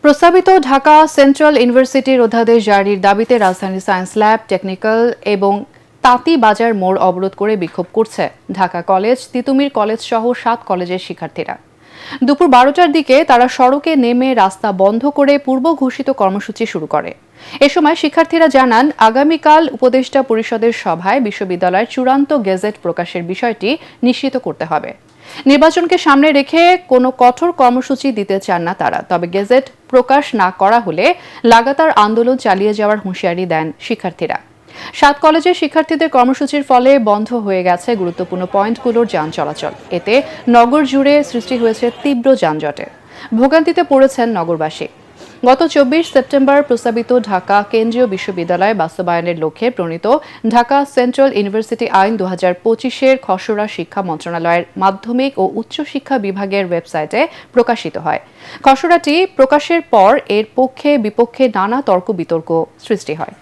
প্রস্তাবিত ঢাকা সেন্ট্রাল ইউনিভার্সিটির অধ্যাদেশ জারির দাবিতে রাজধানী সায়েন্স ল্যাব, টেকনিক্যাল এবং তাঁতি বাজার মোড় অবরোধ করে বিক্ষোভ করছে ঢাকা কলেজ, তিতুমির কলেজ সহ 7 কলেজের শিক্ষার্থীরা। দুপুর 12টার দিকে তারা সড়কে নেমে রাস্তা বন্ধ করে পূর্ব ঘোষিত কর্মসূচি শুরু করে। এ সময় শিক্ষার্থীরা জানান, আগামীকাল উপদেষ্টা পরিষদের সভায় বিশ্ববিদ্যালয়ের চূড়ান্ত গেজেট প্রকাশের বিষয়টি নিশ্চিত করতে হবে। নির্বাচনকে সামনে রেখে কোনো কঠোর কর্মসূচি দিতে চান না তারা, তবে গেজেট প্রকাশ না করা হলে লাগাতার আন্দোলন চালিয়ে যাওয়ার হুঁশিয়ারি দেন শিক্ষার্থীরা। 7 কলেজের শিক্ষার্থীদের কর্মসূচির ফলে বন্ধ হয়ে গেছে গুরুত্বপূর্ণ পয়েন্টগুলোর যান চলাচল। এতে নগর জুড়ে সৃষ্টি হয়েছে তীব্র যানজটের। ভোগান্তিতে পড়েছেন নগরবাসী। গত 24 সেপ্টেম্বর প্রস্তাবিত ঢাকা কেন্দ্রীয় বিশ্ববিদ্যালয় বাস্তবায়নের লক্ষ্যে প্রণীত ঢাকা সেন্ট্রাল ইউনিভার্সিটি আইন 2025-এর খসড়া শিক্ষা মন্ত্রণালয়ের মাধ্যমিক ও উচ্চশিক্ষা বিভাগের ওয়েবসাইটে প্রকাশিত হয়। খসড়াটি প্রকাশের পর এর পক্ষে বিপক্ষে নানা তর্ক বিতর্ক সৃষ্টি হয়।